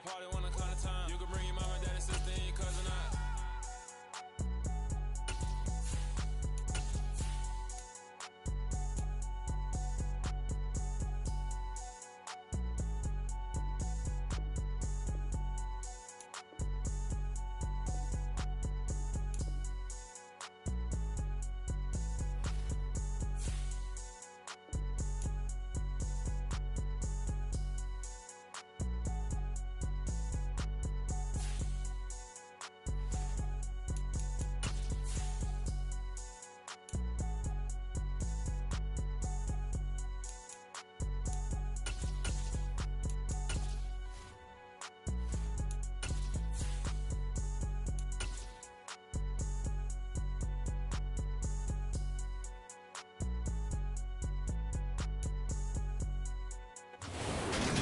party when I come to town. You can bring your mama, daddy, sister, and your cousin out.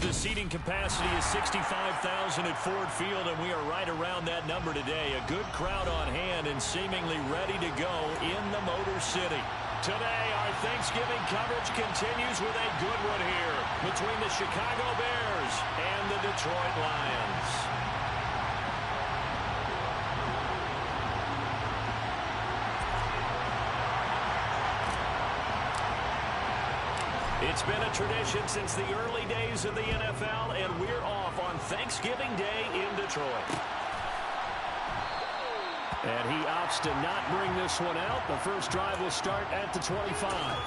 The seating capacity is 65,000 at Ford Field, and we are right around that number today. A good crowd on hand and seemingly ready to go in the Motor City. Today, our Thanksgiving coverage continues with a good one here between the Chicago Bears and the Detroit Lions. It's been a tradition since the early days of the NFL, and we're off on Thanksgiving Day in Detroit. And he opts to not bring this one out. The first drive will start at the 25.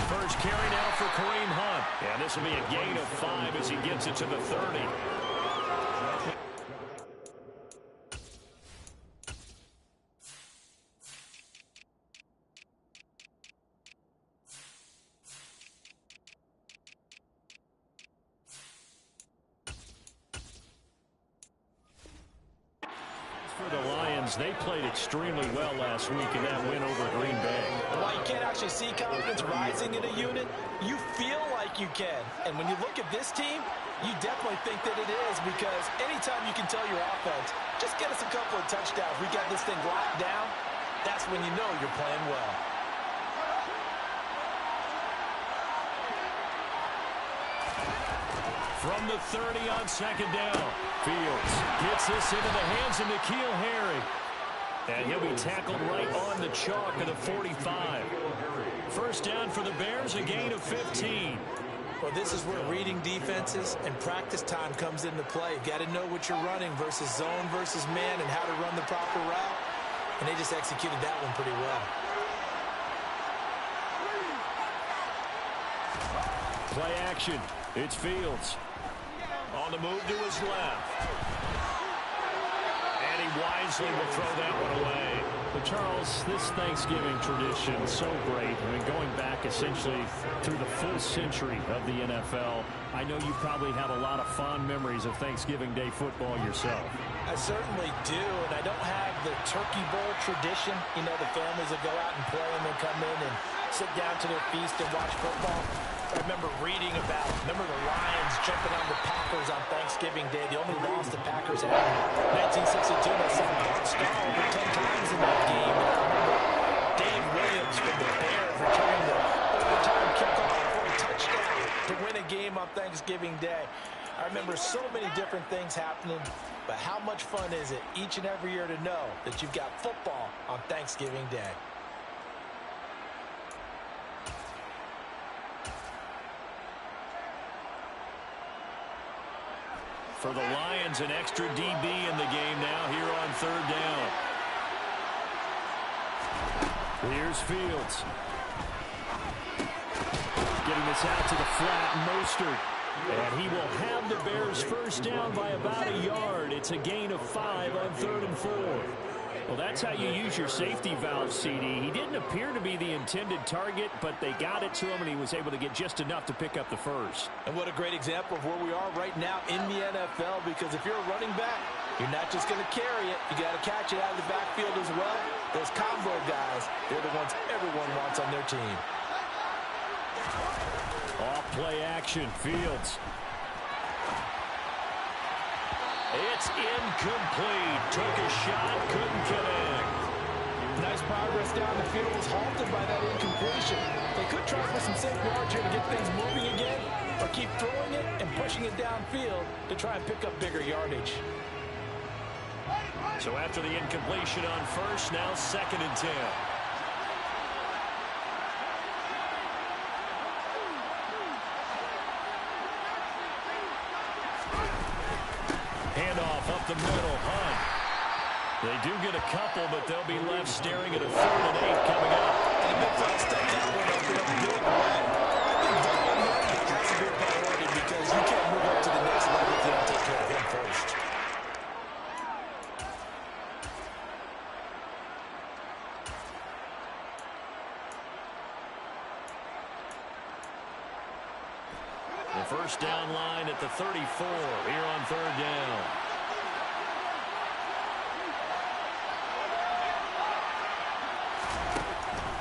First carry now for Kareem Hunt. And this will be a gain of 5 as he gets it to the 30. For the Lions, they played extremely well last week in that win over Green Bay. While you can't actually see confidence rising in a unit, you feel like you can. And when you look at this team, you definitely think that it is, because anytime you can tell your offense, just get us a couple of touchdowns, we got this thing locked down, that's when you know you're playing well. From the 30 on second down, Fields gets this into the hands of N'Keal Harry. And he'll be tackled right on the chalk of the 45. First down for the Bears, a gain of 15. Well, this is where reading defenses and practice time comes into play. You've got to know what you're running versus zone versus man and how to run the proper route. And they just executed that one pretty well. Play action. It's Fields. On the move to his left. And he wisely will throw that one away. But Charles, this Thanksgiving tradition is so great. I mean, going back essentially through the full century of the NFL, I know you probably have a lot of fond memories of Thanksgiving Day football yourself. I certainly do, and I don't have the Turkey Bowl tradition. You know, the families that go out and play and then come in and sit down to their feast and watch football. I remember reading about, the Lions jumping on the Packers on Thanksgiving Day. The only loss the Packers had in 1962. They saw Bart Starr over 10 times in that game. And I remember Dave Williams from the Bears returning the overtime kickoff for a touchdown to win a game on Thanksgiving Day. I remember so many different things happening, but how much fun is it each and every year to know that you've got football on Thanksgiving Day? For the Lions, an extra DB in the game now here on third down. Here's Fields. Getting this out to the flat, Mostert. And he will have the Bears first down by about a yard. It's a gain of 5 on 3rd and 4. Well, that's how you use your safety valve, CD. He didn't appear to be the intended target, but they got it to him, and he was able to get just enough to pick up the first. And what a great example of where we are right now in the NFL, because if you're a running back, you're not just going to carry it. You got to catch it out of the backfield as well. Those combo guys, they're the ones everyone wants on their team. Off play action, Fields. It's incomplete. Took a shot, couldn't connect. Nice progress down the field, was halted by that incompletion. They could try for some safe yards here to get things moving again, or keep throwing it and pushing it downfield to try and pick up bigger yardage. So after the incompletion on first, now 2nd and 10. Handoff up the middle, Hunt. They do get a couple, but they'll be left staring at a 3rd and 8 coming up. And the big step that one up in a big way. I think Dolan has to be a priority because you can't move up to the next level if you don't take care of him first. The first down line at the 34 here on 3rd down.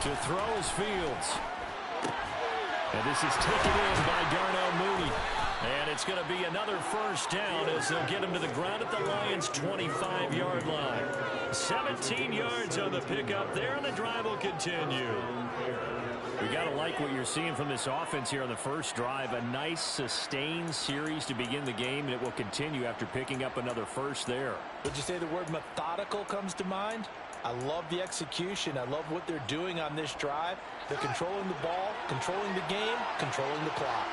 To throw is Fields. And this is taken in by Darnell Mooney. And it's going to be another first down as they'll get him to the ground at the Lions' 25-yard line. 17 yards on the pickup there, and the drive will continue. We got to like what you're seeing from this offense here on the first drive. A nice, sustained series to begin the game, and it will continue after picking up another first there. Would you say the word methodical comes to mind? I love the execution. I love what they're doing on this drive. They're controlling the ball, controlling the game, controlling the clock.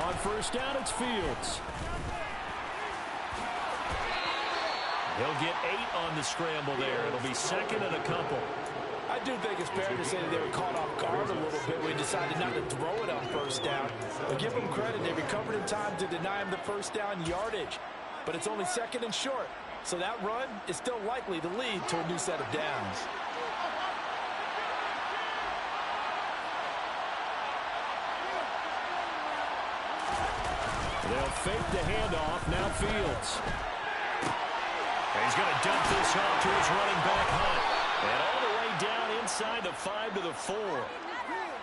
On first down, it's Fields. He'll get 8 on the scramble there. It'll be 2nd and a couple. I do think it's fair to say that they were caught off guard a little bit when they decided not to throw it on first down. But give them credit. They recovered in time to deny him the first down yardage. But it's only 2nd and short. So that run is still likely to lead to a new set of downs. They'll fake the handoff. Now Fields. And he's going to dump this off to his running back, Hunt. And all the way down inside the 5 to the 4.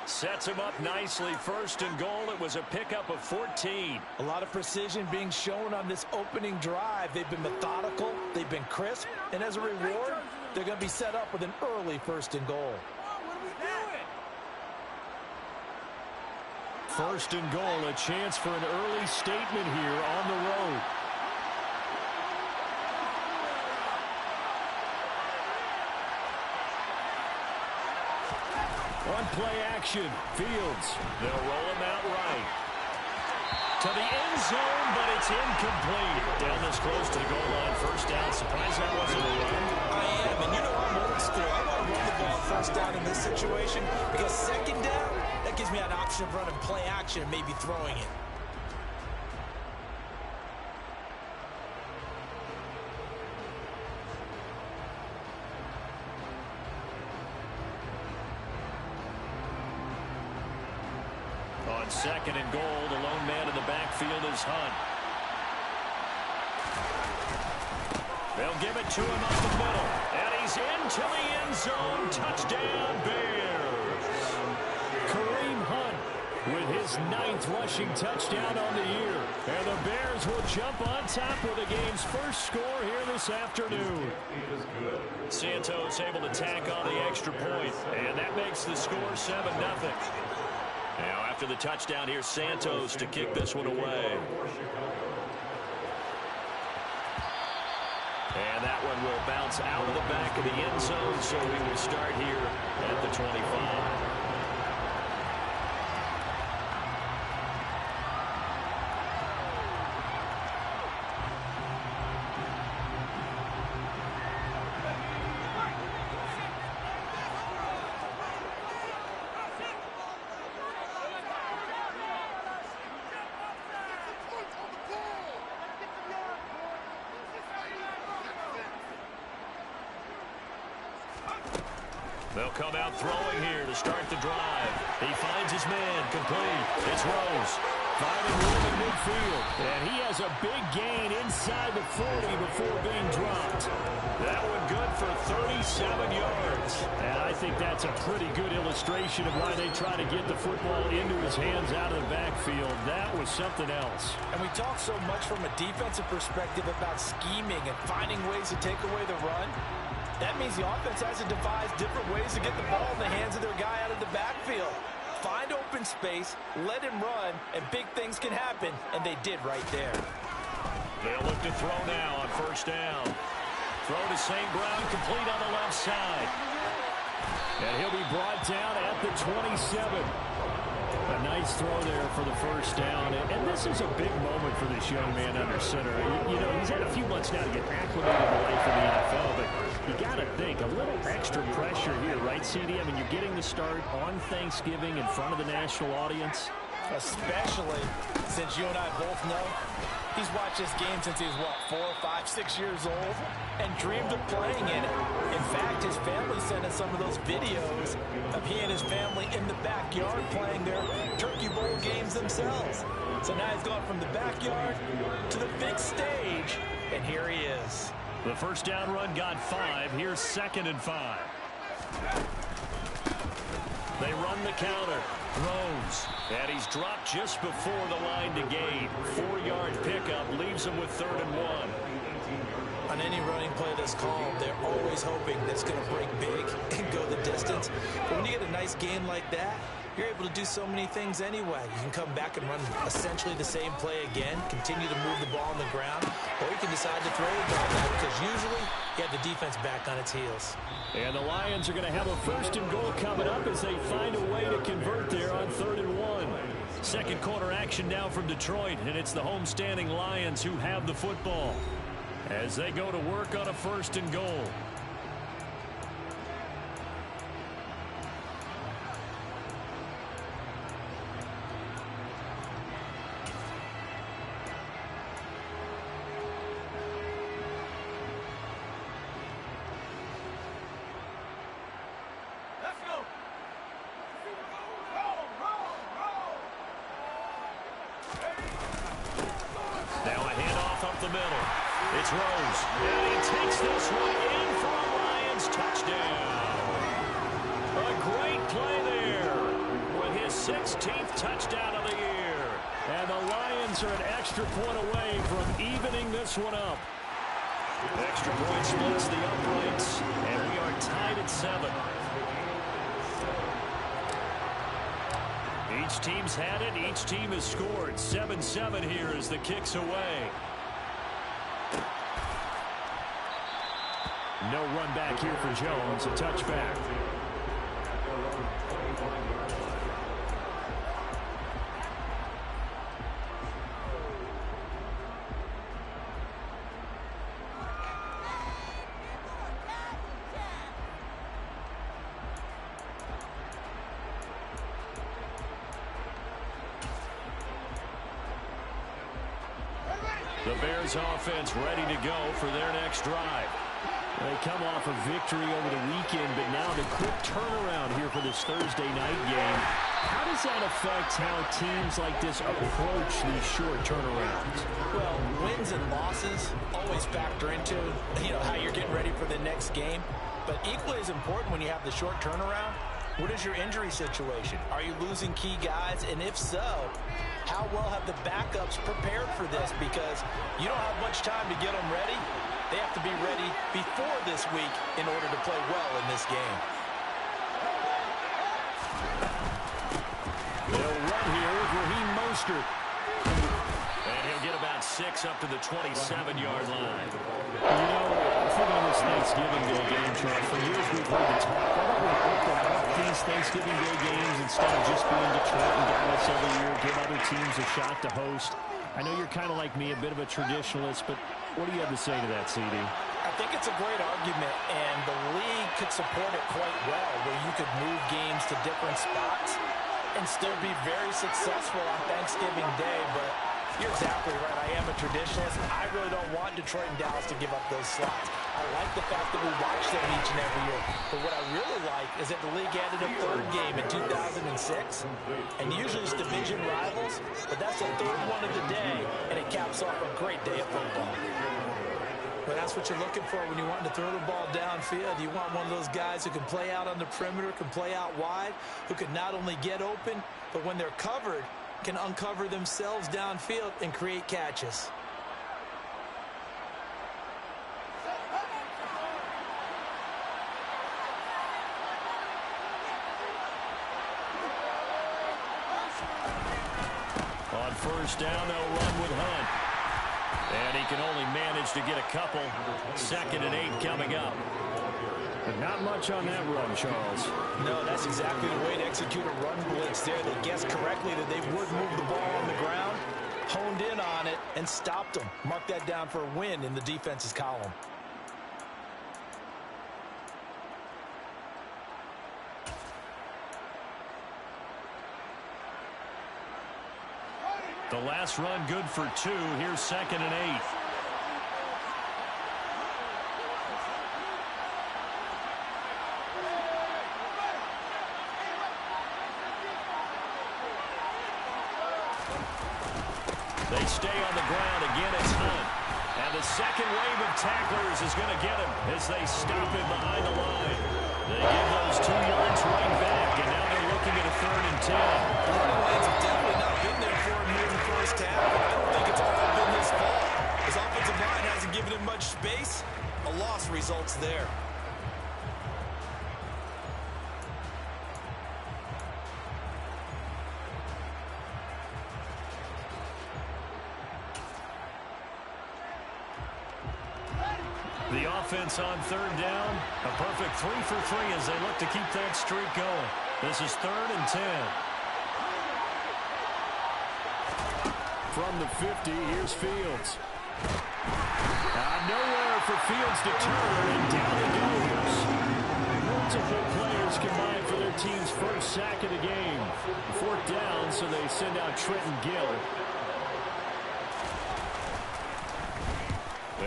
Sets him up nicely. 1st and goal. It was a pickup of 14. A lot of precision being shown on this opening drive. They've been methodical. They've been crisp. And as a reward, they're going to be set up with an early 1st and goal. 1st and goal. A chance for an early statement here on the road. On play action, Fields. They'll roll him out right. To the end zone, but it's incomplete. Down this close to the goal line. 1st down. Surprised that wasn't a run. I am, and you know I'm old school. I want to run the ball 1st down in this situation because 2nd down, that gives me an option of running play action and maybe throwing it. On 2nd and goal, the lone man in the backfield is Hunt. They'll give it to him up the middle. And he's into the end zone. Touchdown, Bears. Kareem Hunt with his 9th rushing touchdown on the year. And the Bears will jump on top with the game's first score here this afternoon. Santos able to tack on the extra point. And that makes the score 7-0. Now, after the touchdown, here's Santos to kick this one away. And that one will bounce out of the back of the end zone, so we will start here at the 25. They'll come out throwing here to start the drive. He finds his man, complete. It's Rose. Finding room in midfield. And he has a big gain inside the 40 before being dropped. That one good for 37 yards. And I think that's a pretty good illustration of why they try to get the football into his hands out of the backfield. That was something else. And we talk so much from a defensive perspective about scheming and finding ways to take away the run. That means the offense has to devise different ways to get the ball in the hands of their guy out of the backfield. Find open space, let him run, and big things can happen, and they did right there. They'll look to throw now on first down. Throw to St. Brown, complete on the left side. And he'll be brought down at the 27. A nice throw there for the first down. And this is a big moment for this young man under center. You know, he's had a few months now to get acclimated to life in the NFL, but you got to think, a little extra pressure here, right, CD? I mean, you're getting the start on Thanksgiving in front of the national audience. Especially since you and I both know he's watched this game since he was, what, 4, 5, 6 years old and dreamed of playing in it. In fact, his family sent us some of those videos of he and his family in the backyard playing their Turkey Bowl games themselves. So now he's gone from the backyard to the big stage, and here he is. The first down run got 5. Here's 2nd and 5. They run the counter. Rose. And he's dropped just before the line to gain. 4-yard pickup leaves him with 3rd and 1. On any running play that's called, they're always hoping that it's going to break big and go the distance. But when you get a nice gain like that, you're able to do so many things anyway. You can come back and run essentially the same play again, continue to move the ball on the ground, or you can decide to throw it down because usually you have the defense back on its heels. And the Lions are going to have a 1st and goal coming up as they find a way to convert there on 3rd and 1. Second quarter action now from Detroit, and it's the homestanding Lions who have the football as they go to work on a 1st and goal. It's Rose, and he takes this one in for a Lions touchdown. A great play there with his 16th touchdown of the year. And the Lions are an extra point away from evening this one up. Extra point splits the uprights, and we are tied at 7. Each team's had it. Each team has scored. 7-7 here as the kick's away. No run back here for Jones. A touchback. The Bears offense ready to go for their next drive. They come off a victory over the weekend, but now the quick turnaround here for this Thursday night game. How does that affect how teams like this approach these short turnarounds? Well, wins and losses always factor into, how you're getting ready for the next game. But equally as important when you have the short turnaround, what is your injury situation? Are you losing key guys? And if so, how well have the backups prepared for this? Because you don't have much time to get them ready. They have to be ready before this week in order to play well in this game. They'll run here with Raheem Mostert. And he'll get about 6 up to the 27-yard line. Thinking of this Thanksgiving Day game, Charles, for years we've heard the talk. Why don't we open up these Thanksgiving Day games instead of just being Detroit and Dallas every year, give other teams a shot to host? I know you're kind of like me, a bit of a traditionalist, but what do you have to say to that, CD? I think it's a great argument, and the league could support it quite well, where you could move games to different spots and still be very successful on Thanksgiving Day. But you're exactly right. I am a traditionalist. I really don't want Detroit and Dallas to give up those slots. I like the fact that we watch them each and every year. But what I really like is that the league added a third game in 2006. And usually it's division rivals, but that's the third one of the day, and it caps off a great day of football. But that's what you're looking for when you want to throw the ball downfield. You want one of those guys who can play out on the perimeter, can play out wide, who can not only get open, but when they're covered, can uncover themselves downfield and create catches. On first down, they'll run with Hunt. And he can only manage to get a couple. 2nd and 8 coming up. But not much on that run, Charles. No, that's exactly the way to execute a run blitz there. They guessed correctly that they would move the ball on the ground, honed in on it, and stopped them. Mark that down for a win in the defense's column. The last run good for 2. Here's 2nd and 8. They stay on the ground. Again, it's Hunt. And the second wave of tacklers is going to get him as they stop him behind the line. They give those 2 yards right back, and now they're looking at a 3rd and 10. The running lanes have definitely not been there for him here in the first half, and I don't think it's all been his fault. His offensive line hasn't given him much space. A loss results there. The offense on 3rd down. A perfect 3 for 3 as they look to keep that streak going. This is 3rd and 10. From the 50, here's Fields. Nowhere for Fields to turn, and down he goes. Multiple players combined for their team's first sack of the game. 4th down, so they send out Trenton Gill.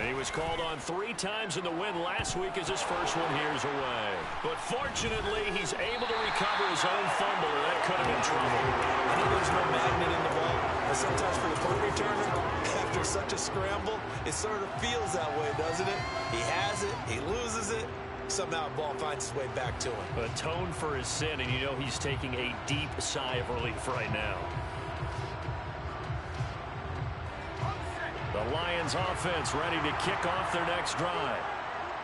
He was called on 3 times in the win last week as his first one here's away. But fortunately, he's able to recover his own fumble, or that could have been trouble. I know there's no magnet in the ball, but sometimes for the punt returner, after such a scramble, it sort of feels that way, doesn't it? He has it, he loses it, somehow the ball finds its way back to him. Atone for his sin, and you know he's taking a deep sigh of relief right now. The Lions offense ready to kick off their next drive.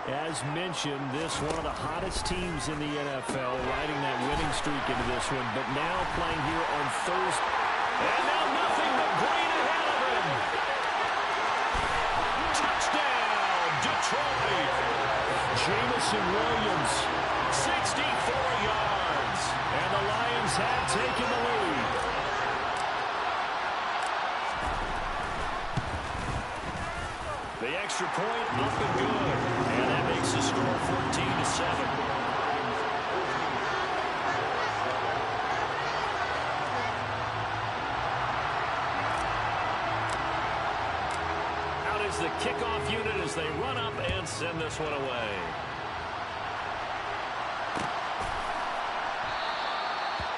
As mentioned, this one of the hottest teams in the NFL, riding that winning streak into this one, but now playing here on Thursday. And now nothing but green ahead of him. Touchdown, Detroit. Jamison Williams. 64 yards. And the Lions have taken the lead. The extra point up and good. And that makes the score 14-7. The kickoff unit as they run up and send this one away.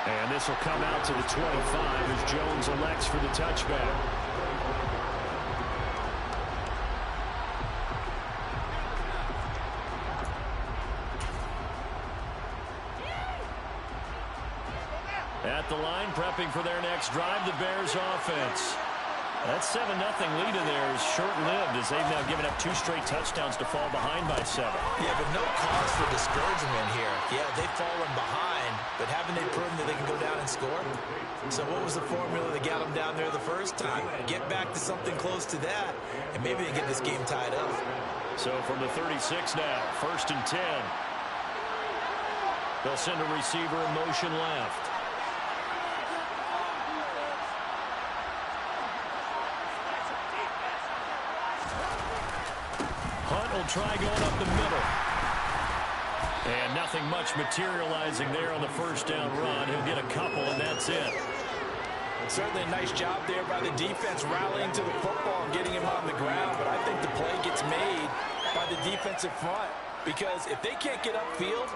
And this will come out to the 25 as Jones elects for the touchback. At the line, prepping for their next drive, the Bears offense. That 7-0 lead in there is short-lived as they've now given up 2 straight touchdowns to fall behind by 7. Yeah, but no cause for discouragement here. Yeah, they've fallen behind, but haven't they proven that they can go down and score? So what was the formula that got them down there the first time? Get back to something close to that, and maybe they get this game tied up. So from the 36 now, 1st and 10. They'll send a receiver in motion left. Will try going up the middle. And nothing much materializing there on the first down run. He'll get a couple, and that's it. Certainly a nice job there by the defense rallying to the football and getting him on the ground, but I think the play gets made by the defensive front, because if they can't get upfield,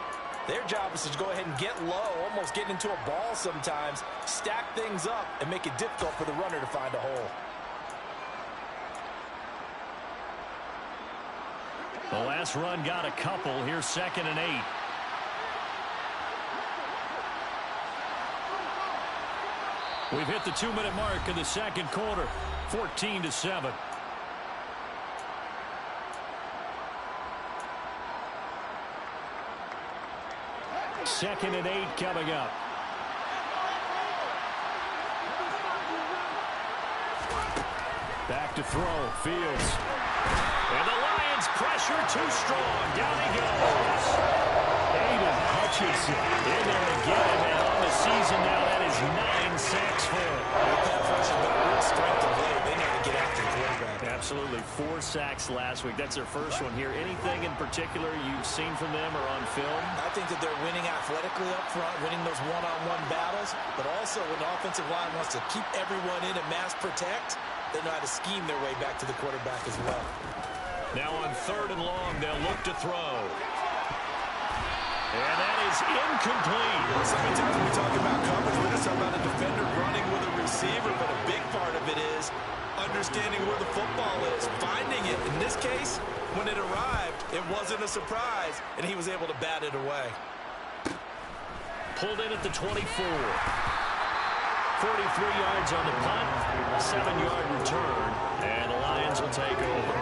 their job is to go ahead and get low, almost get into a ball sometimes, stack things up, and make it difficult for the runner to find a hole. The last run got a couple. Here's 2nd and 8. We've hit the 2-minute mark in the second quarter. 14-7. Second and 8 coming up. Back to throw. Fields. And the Lions pressure too strong. Down he goes. Aiden Hutchinson in there again. And on the season now, that is 9 sacks for him. The pass rush has been a real strength of late. They need to get after the quarterback. Absolutely. 4 sacks last week. That's their first one here. Anything in particular you've seen from them or on film? I think that they're winning athletically up front, winning those one-on-one battles, but also when the offensive line wants to keep everyone in and mass protect, they know how to scheme their way back to the quarterback as well. Now on 3rd and long, they'll look to throw. And that is incomplete. So many times when we talk about coverage, we're just talking about a defender running with a receiver, but a big part of it is understanding where the football is, finding it. In this case, when it arrived, it wasn't a surprise, and he was able to bat it away. Pulled in at the 24. 43 yards on the punt, 7-yard return, and the Lions will take over.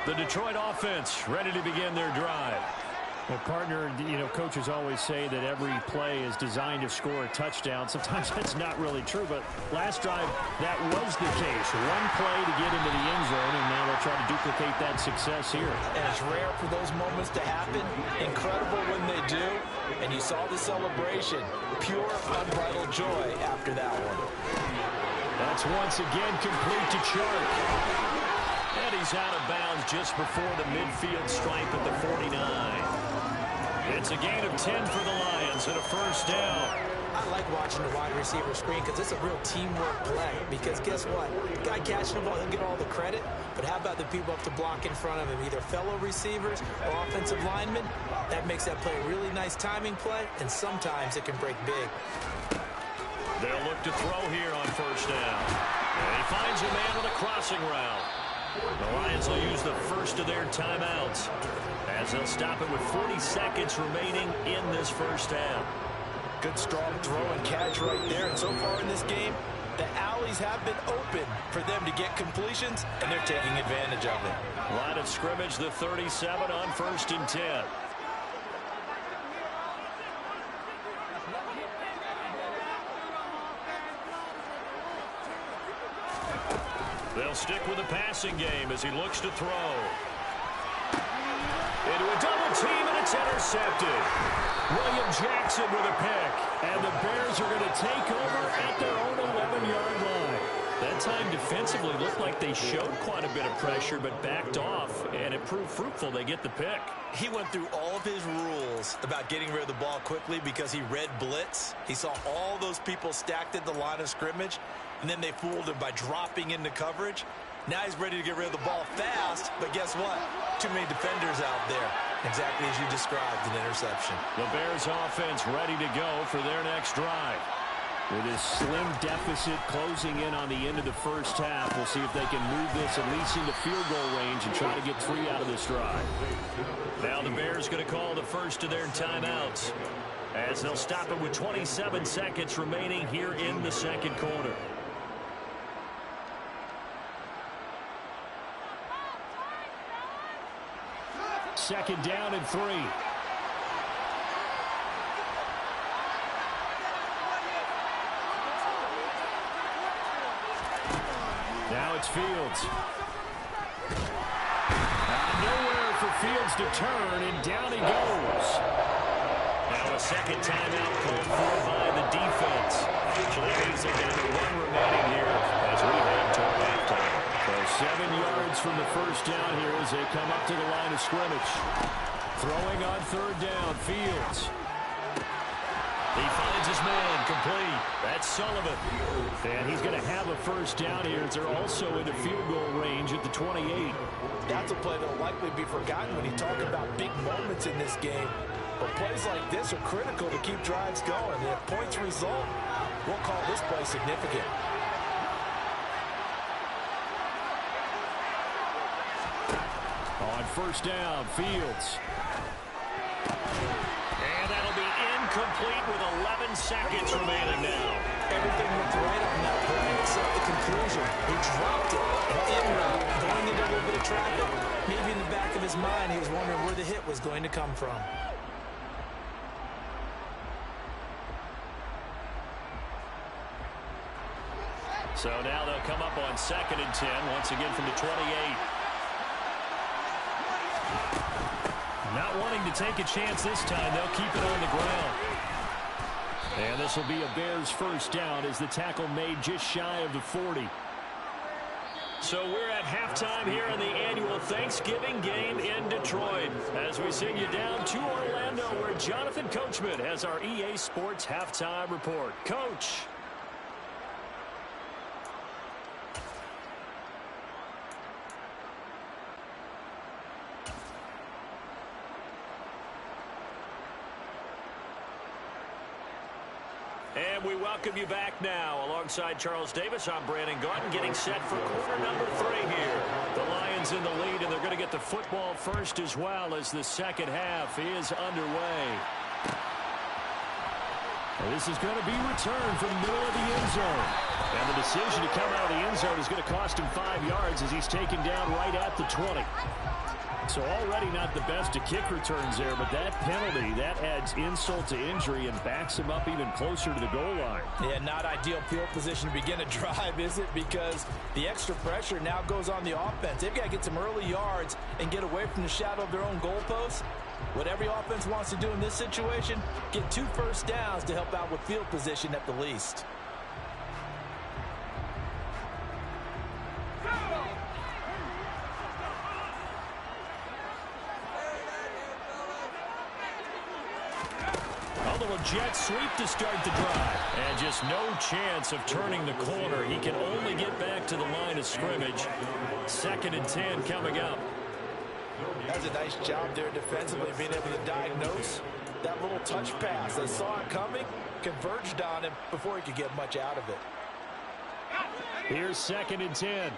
The Detroit offense ready to begin their drive. Well, partner, coaches always say that every play is designed to score a touchdown. Sometimes that's not really true, but last drive, that was the case. One play to get into the end zone, and now they'll try to duplicate that success here. And it's rare for those moments to happen. Incredible when they do. And you saw the celebration. Pure, unbridled joy after that one. That's once again complete to Chark. And he's out of bounds just before the midfield stripe at the 49. It's a gain of 10 for the Lions and a first down. I like watching the wide receiver screen because it's a real teamwork play. Because guess what? The guy catching the ball, he'll get all the credit. But how about the people up to block in front of him, either fellow receivers or offensive linemen? That makes that play a really nice timing play, and sometimes it can break big. They'll look to throw here on first down. And he finds a man on the crossing route. The Lions will use the first of their timeouts as they'll stop it with 40 seconds remaining in this first half. Good strong throw and catch right there. And so far in this game, the alleys have been open for them to get completions, and they're taking advantage of it. Line of scrimmage, the 37 on 1st and 10. They'll stick with the passing game as he looks to throw. Into a double team, and it's intercepted. William Jackson with a pick. And the Bears are going to take over at their own 11-yard line. That time defensively looked like they showed quite a bit of pressure, but backed off, and it proved fruitful. They get the pick. He went through all of his rules about getting rid of the ball quickly because he read blitz. He saw all those people stacked at the line of scrimmage, and then they fooled him by dropping into coverage. Now he's ready to get rid of the ball fast, but guess what? Too many defenders out there. Exactly as you described, an interception. The Bears offense ready to go for their next drive. With this slim deficit closing in on the end of the first half, we'll see if they can move this at least into field goal range and try to get 3 out of this drive. Now the Bears going to call the first of their timeouts as they'll stop it with 27 seconds remaining here in the second quarter. Second down and 3. Now it's Fields. Nowhere for Fields to turn, and down he goes. Now a second timeout called for by the defense. So that means they're down to 1 remaining here as we 7 yards from the first down here as they come up to the line of scrimmage. Throwing on third down, Fields. He finds his man, complete. That's Sullivan. And he's going to have a first down here as they're also into field goal range at the 28. That's a play that will likely be forgotten when you talk about big moments in this game. But plays like this are critical to keep drives going. And if points result, we'll call this play significant. On first down, Fields. And that'll be incomplete with 11 seconds remaining now. Everything looked right on that play except the conclusion. He dropped it. And in route, going into a little bit of traffic. Maybe in the back of his mind, he was wondering where the hit was going to come from. So now they'll come up on 2nd and 10, once again from the 28. Not wanting to take a chance this time, they'll keep it on the ground. And this will be a Bears first down as the tackle made just shy of the 40. So we're at halftime here in the annual Thanksgiving game in Detroit as we send you down to Orlando where Jonathan Coachman has our EA Sports halftime report. Coach. And we welcome you back now. Alongside Charles Davis, I'm Brandon Gautin getting set for quarter number 3 here. The Lions in the lead, and they're going to get the football first as well as the second half is underway. And this is going to be returned from the middle of the end zone. And the decision to come out of the end zone is going to cost him 5 yards as he's taken down right at the 20. So already not the best of kick returns there, but that penalty, that adds insult to injury and backs him up even closer to the goal line. Yeah, not ideal field position to begin a drive, is it? Because the extra pressure now goes on the offense. They've got to get some early yards and get away from the shadow of their own goalposts. What every offense wants to do in this situation, get 2 first downs to help out with field position at the least. Jet sweep to start the drive. And just no chance of turning the corner. He can only get back to the line of scrimmage. 2nd and 10 coming up. That's a nice job there defensively, being able to diagnose that little touch pass. They saw it coming, converged on him before he could get much out of it. Here's 2nd and 10.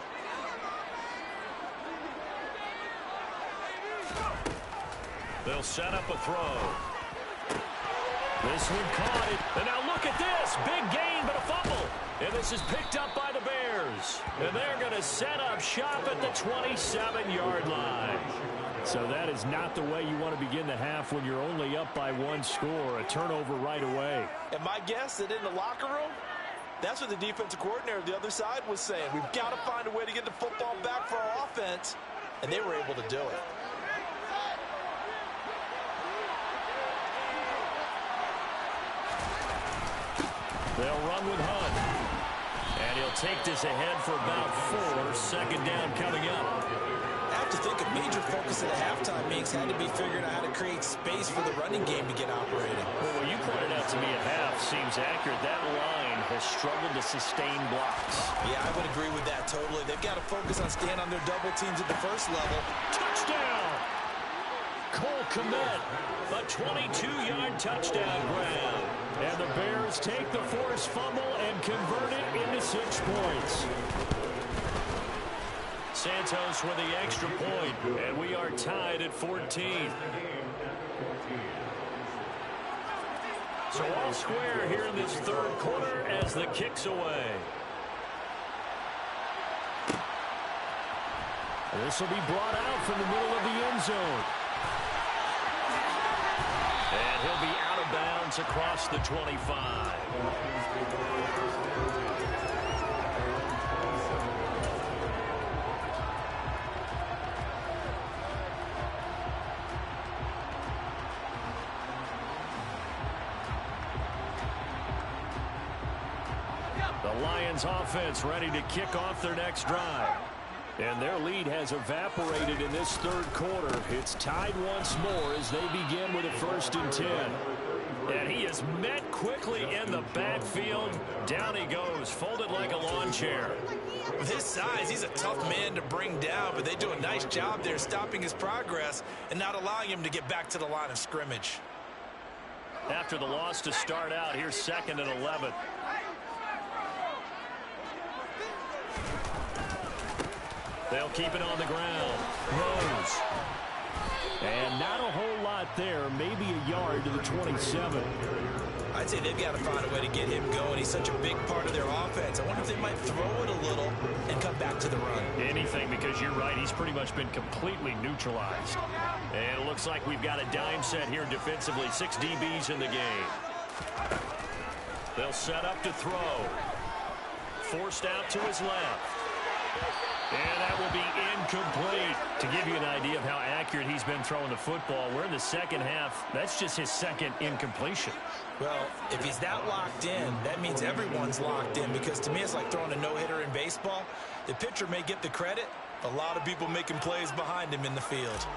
They'll set up a throw. This one caught it. And now look at this. Big gain, but a fumble. And this is picked up by the Bears. And they're going to set up shop at the 27-yard line. So that is not the way you want to begin the half when you're only up by 1 score. A turnover right away. And my guess that in the locker room, that's what the defensive coordinator on the other side was saying. We've got to find a way to get the football back for our offense. And they were able to do it. They'll run with Hunt. And he'll take this ahead for about 4. 2nd down coming up. I have to think a major focus of the halftime meetings had to be figuring out how to create space for the running game to get operating. Well, what you pointed out to me at half seems accurate. That line has struggled to sustain blocks. Yeah, I would agree with that totally. They've got to focus on staying on their double teams at the first level. Touchdown! Cole Kmet, a 22-yard touchdown grab. And the Bears take the forced fumble and convert it into 6 points. Santos with the extra point, and we are tied at 14. So all square here in this 3rd quarter as the kick's away. This will be brought out from the middle of the end zone. And he'll be out of bounds across the 25. The Lions offense ready to kick off their next drive. And their lead has evaporated in this third quarter. It's tied once more as they begin with a 1st and 10. And he is met quickly in the backfield. Down he goes, folded like a lawn chair. With his size, he's a tough man to bring down, but they do a nice job there stopping his progress and not allowing him to get back to the line of scrimmage. After the loss to start out, here's 2nd and 11. They'll keep it on the ground. Rose. And not a whole lot there, maybe a yard to the 27. I'd say they've got to find a way to get him going. He's such a big part of their offense. I wonder if they might throw it a little and come back to the run. Anything, because you're right, he's pretty much been completely neutralized. And it looks like we've got a dime set here defensively. 6 DBs in the game. They'll set up to throw. Forced out to his left. And that will be incomplete. To give you an idea of how accurate he's been throwing the football, we're in the second half. That's just his 2nd incompletion. Well, if he's that locked in, that means everyone's locked in, because to me it's like throwing a no-hitter in baseball. The pitcher may get the credit. A lot of people making plays behind him in the field.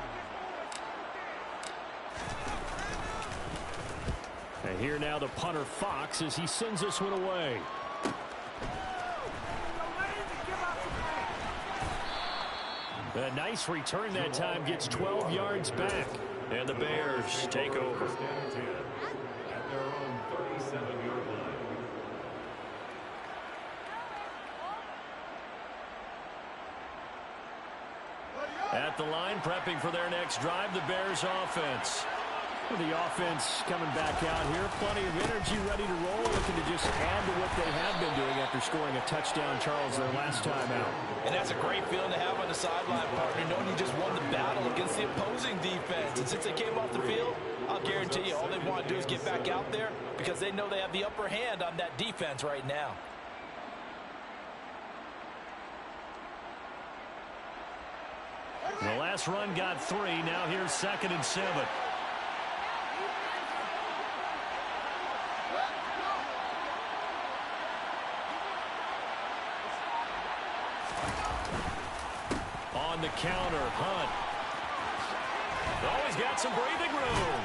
And here now the punter Fox as he sends this one away. A nice return that time, gets 12 yards back. And the Bears take over. At the line, prepping for their next drive, the Bears offense. The offense coming back out here. Plenty of energy, ready to roll, looking to just add to what they have been doing after scoring a touchdown, Charles, their last time out. And that's a great feeling to have on the sideline, partner, knowing you just won the battle against the opposing defense. And since they came off the field, I'll guarantee you all they want to do is get back out there, because they know they have the upper hand on that defense right now. The last run got 3. Now here's 2nd and 7. On the counter, Hunt. Always got some breathing room.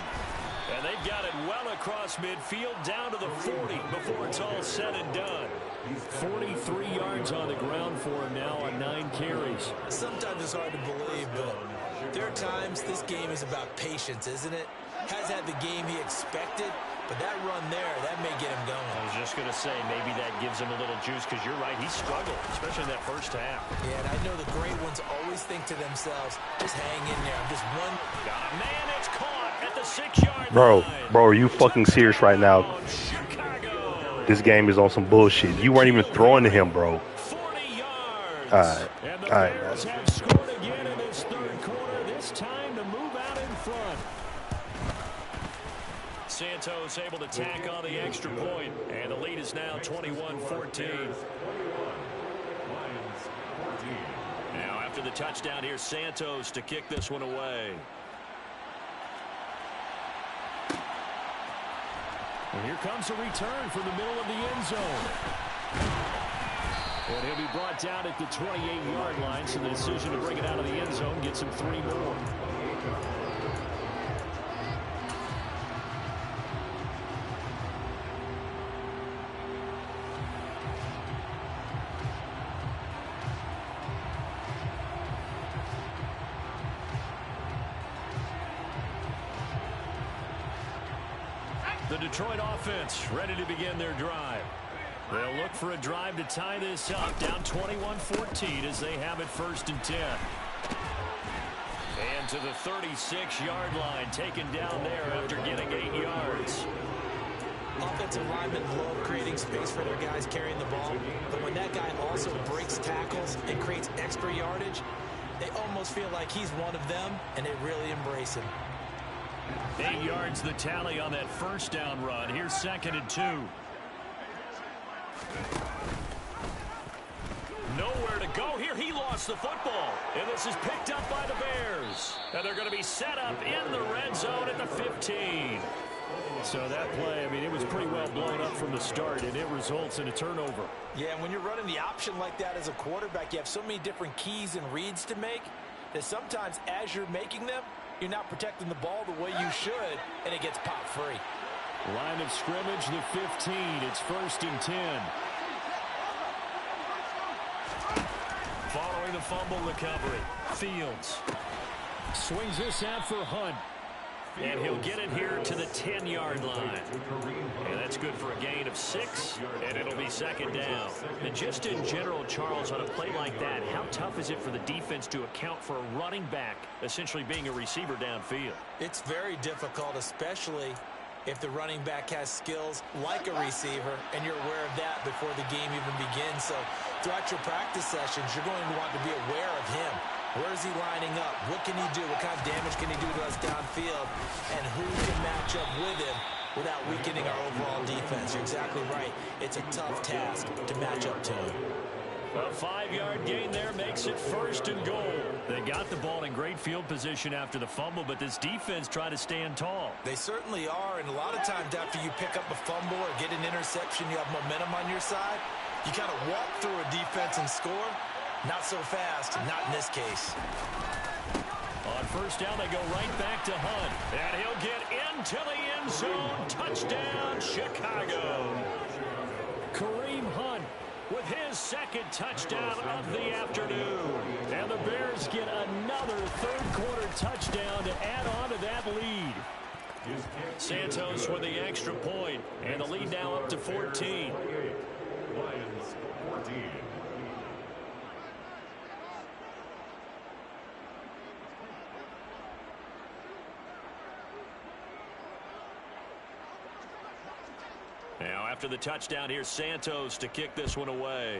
And they've got it well across midfield, down to the 40 before it's all said and done. 43 yards on the ground for him now on 9 carries. Sometimes it's hard to believe, but there are times this game is about patience, isn't it? Has had the game he expected, but that run there, that may get him going. I was just going to say, maybe that gives him a little juice, because you're right, he struggled, especially in that first half. Yeah, and I know the great ones always think to themselves, just hang in there. I'm just one. Got a man, it's caught at the 6-yard line. Bro, are you fucking serious right now? Chicago. This game is on some bullshit. You weren't even throwing to him, bro. 40 yards. All right, Bears have scored again in this third quarter, this time to move out in front. Santos able to tack on the extra point, and the lead is now 21-14. Now after the touchdown, here's Santos to kick this one away. And here comes a return from the middle of the end zone. And he'll be brought down at the 28-yard line, so the decision to bring it out of the end zone gets him 3 more. The Detroit offense ready to begin their drive. They'll look for a drive to tie this up, down 21-14 as they have it 1st and 10. And to the 36-yard line, taken down there after getting 8 yards. Offensive linemen love creating space for their guys carrying the ball, but when that guy also breaks tackles and creates extra yardage, they almost feel like he's one of them, and they really embrace him. 8 yards the tally on that first down run. Here's 2nd and 2. Nowhere to go here. He lost the football. And this is picked up by the Bears. And they're going to be set up in the red zone at the 15. So that play, I mean, it was pretty well blown up from the start, and it results in a turnover. Yeah, and when you're running the option like that as a quarterback, you have so many different keys and reads to make that sometimes as you're making them, you're not protecting the ball the way you should, and it gets popped free. Line of scrimmage, the 15. It's 1st and 10. Following the fumble recovery, Fields swings this out for Hunt. And he'll get it here to the 10-yard line. And that's good for a gain of 6, and it'll be 2nd down. And just in general, Charles, on a play like that, how tough is it for the defense to account for a running back essentially being a receiver downfield? It's very difficult, especially if the running back has skills like a receiver, and you're aware of that before the game even begins. So throughout your practice sessions, you're going to want to be aware of him. Where is he lining up? What can he do? What kind of damage can he do to us downfield? And who can match up with him without weakening our overall defense? You're exactly right. It's a tough task to match up to him. A 5-yard gain there makes it 1st and goal. They got the ball in great field position after the fumble, but this defense tried to stand tall. They certainly are, and a lot of times after you pick up a fumble or get an interception, you have momentum on your side. You kind of walk through a defense and score. Not so fast, not in this case. On 1st down, they go right back to Hunt. And he'll get into the end zone. Touchdown, Chicago. Kareem Hunt with his 2nd touchdown of the afternoon. And the Bears get another 3rd-quarter touchdown to add on to that lead. Santos with the extra point, and the lead now up to 14. Lions 14. Now after the touchdown, here's Santos to kick this one away.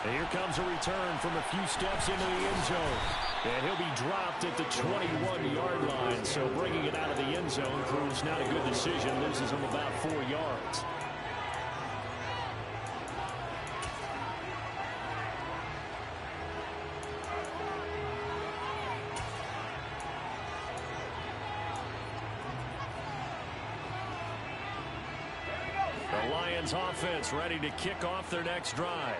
And here comes a return from a few steps into the end zone. And he'll be dropped at the 21-yard line. So bringing it out of the end zone proves not a good decision. Loses him about 4 yards. The Lions offense ready to kick off their next drive.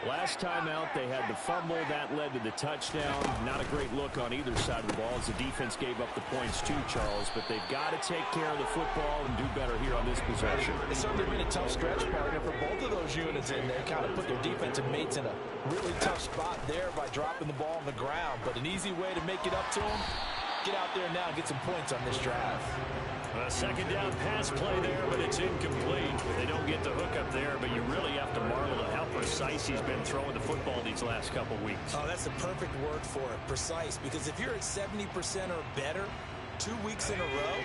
Last time out, they had the fumble. That led to the touchdown. Not a great look on either side of the ball as the defense gave up the points too, Charles. But they've got to take care of the football and do better here on this possession. It's certainly been a tough stretch, partner, for both of those units in there. Kind of put their defensive mates in a really tough spot there by dropping the ball on the ground. But an easy way to make it up to them, get out there now and get some points on this drive. A 2nd down pass play there, but it's incomplete. They don't get the hook up there, but you really have to marvel at how precise he's been throwing the football these last couple weeks. Oh, that's the perfect word for it, precise. Because if you're at 70% or better 2 weeks in a row,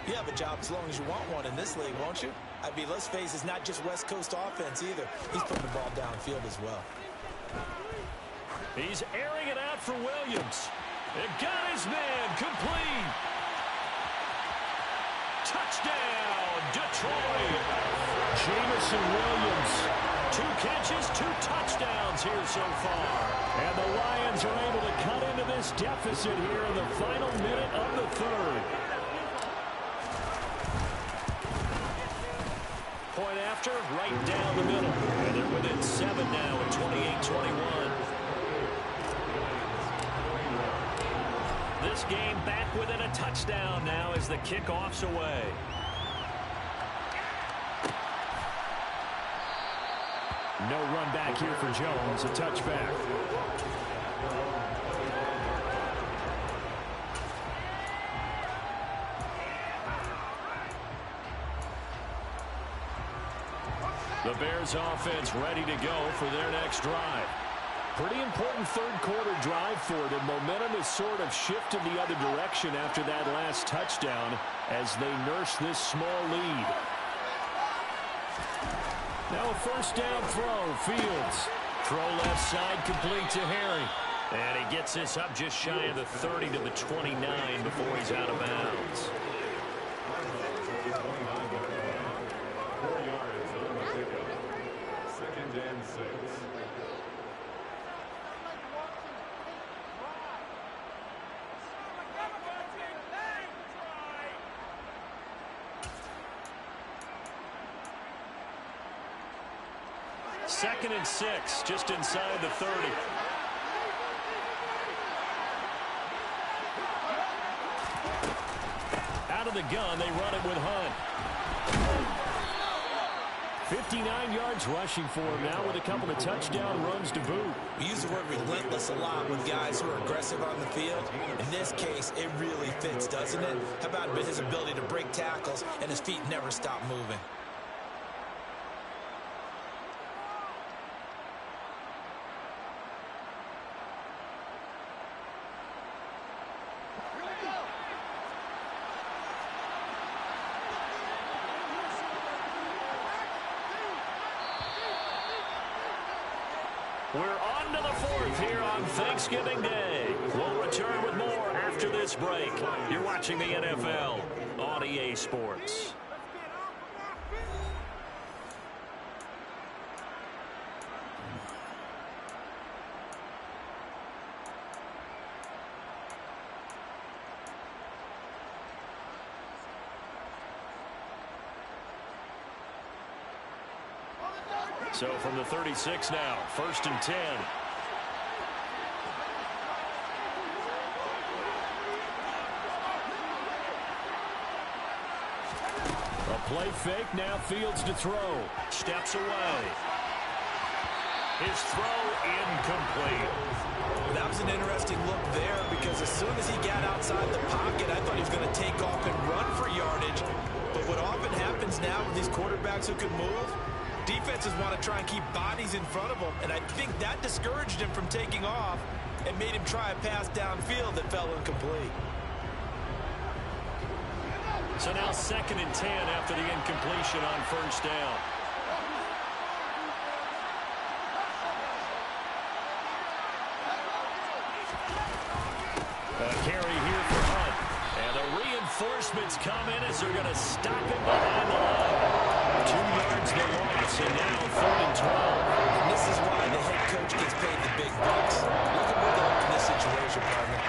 you have a job as long as you want one in this league, won't you? I mean, let's face it, it's not just West Coast offense either. He's putting the ball downfield as well. He's airing it out for Williams. It got his man complete. Touchdown, Detroit. Jamison Williams. 2 catches, 2 touchdowns here so far. And the Lions are able to cut into this deficit here in the final minute of the 3rd. Point after, right down the middle. And they're within 7 now at 28-21. This game back within a touchdown now as the kickoff's away. No run back here for Jones, a touchback. The Bears offense ready to go for their next drive. Pretty important 3rd-quarter drive for them. Momentum has sort of shifted the other direction after that last touchdown as they nurse this small lead. Now a 1st down throw, Fields. Throw left side complete to Harry. And he gets this up just shy of the 30 to the 29 before he's out of bounds. 4 yards on the pickup. 2nd and 6. 2nd and 6, just inside the 30. Out of the gun, they run it with Hunt. 59 yards rushing for him now with a couple of touchdown runs to boot. We use the word relentless a lot with guys who are aggressive on the field. In this case, it really fits, doesn't it? How about his ability to break tackles and his feet never stop moving? We're on to the 4th here on Thanksgiving Day. We'll return with more after this break. You're watching the NFL on EA Sports. So from the 36 now, 1st and 10. A play fake, now Fields to throw. Steps away. His throw incomplete. That was an interesting look there because as soon as he got outside the pocket, I thought he was going to take off and run for yardage. But what often happens now with these quarterbacks who can move, defenses want to try and keep bodies in front of them, and I think that discouraged him from taking off and made him try a pass downfield that fell incomplete. So now 2nd and 10 after the incompletion on 1st down. A carry here for Hunt. And the reinforcements come in as they're going to stop him behind the line. 2 yards the loss, and now 3rd and 12. And this is why the head coach gets paid the big bucks. Look at where they're in this situation, partner.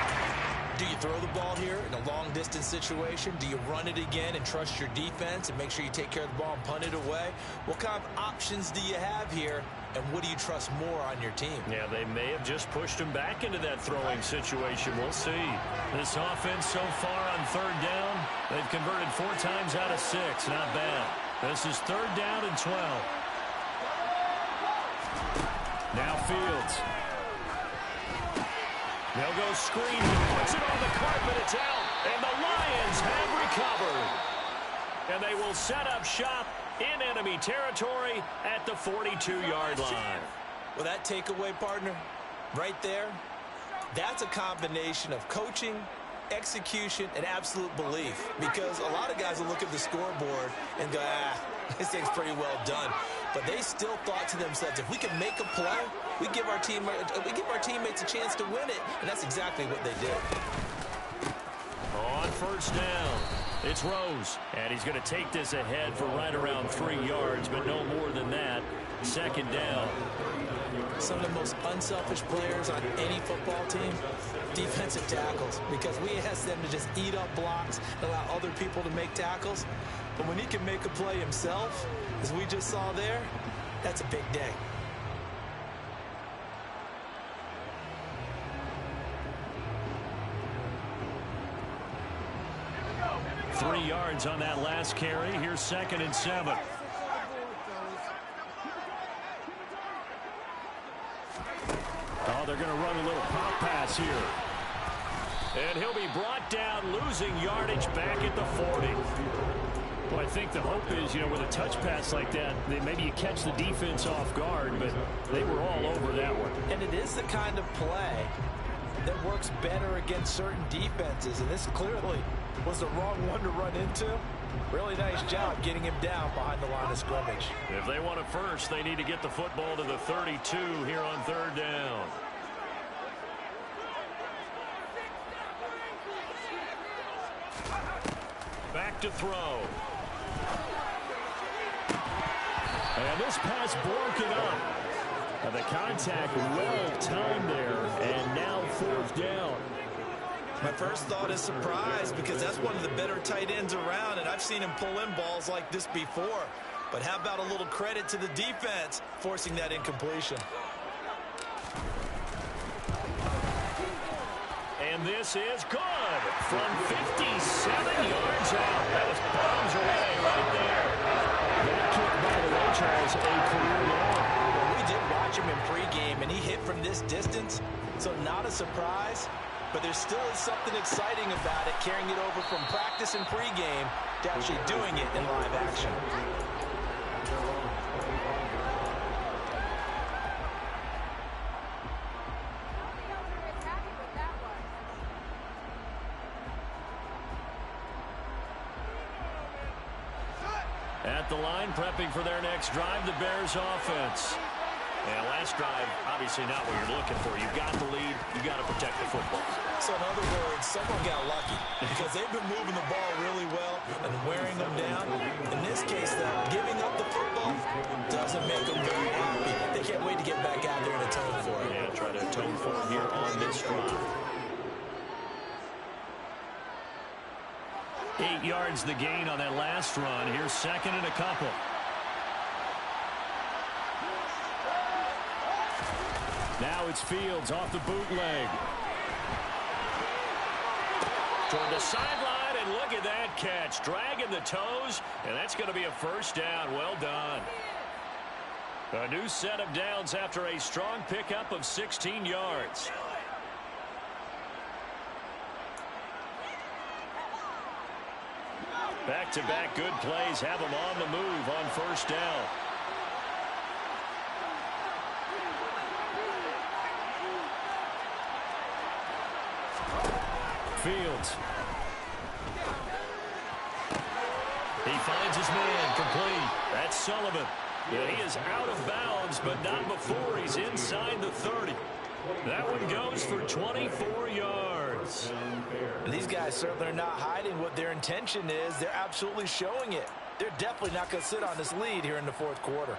Do you throw the ball here in a long-distance situation? Do you run it again and trust your defense and make sure you take care of the ball and punt it away? What kind of options do you have here, and what do you trust more on your team? Yeah, they may have just pushed him back into that throwing situation. We'll see. This offense so far on 3rd down, they've converted 4 times out of 6. Not bad. This is 3rd down and 12. Now Fields. They'll go screen. Puts it on the carpet. It's out. And the Lions have recovered. And they will set up shop in enemy territory at the 42-yard line. Well, that takeaway, partner, right there, that's a combination of coaching, execution, and absolute belief. Because a lot of guys will look at the scoreboard and go, this thing's pretty well done. But they still thought to themselves, if we can make a play, we give our teammates a chance to win it. And that's exactly what they did. On 1st down, it's Rose. And he's going to take this ahead for right around 3 yards, but no more than that. 2nd down. Some of the most unselfish players on any football team, defensive tackles, because we ask them to just eat up blocks and allow other people to make tackles. But when he can make a play himself, as we just saw there, that's a big day. Three yards on that last carry. Here's 2nd and 7. Oh, they're going to run a little pop pass here. And he'll be brought down, losing yardage back at the 40. Well, I think the hope is, with a touch pass like that, maybe you catch the defense off guard, but they were all over that one. And it is the kind of play that works better against certain defenses, and this clearly was the wrong one to run into. Really nice job getting him down behind the line of scrimmage. If they want it first, they need to get the football to the 32 here on 3rd down. Back to throw. And this pass broken up. And the contact well timed there, and now 4th down. My first thought is surprise, because that's one of the better tight ends around, and I've seen him pull in balls like this before. But how about a little credit to the defense forcing that incompletion? And this is good from 57 yards out. That was bombs away right there. That kick, by the way, Charles, a career long. Well, we did watch him in pregame, and he hit from this distance, so not a surprise. But there still is something exciting about it, carrying it over from practice and pregame to actually doing it in live action. At the line, prepping for their next drive, the Bears offense. And last drive, obviously not what you're looking for. You've got the lead. You've got to protect the football. So in other words, someone got lucky because they've been moving the ball really well and wearing them down. In this case, though, giving up the football doesn't make them very happy. They can't wait to get back out there and atone for it. Yeah, try to atone for it here on this drive. 8 yards the gain on that last run. Here's second and a couple. Now it's Fields off the bootleg. Toward the sideline, and look at that catch. Dragging the toes, and that's going to be a first down. Well done. A new set of downs after a strong pickup of 16 yards. Back-to-back good plays have them on the move on first down. Fields. He finds his man, complete. That's Sullivan. Yeah, he is out of bounds, but not before he's inside the 30. That one goes for 24 yards. These guys certainly are not hiding what their intention is. They're absolutely showing it. They're definitely not going to sit on this lead here in the fourth quarter.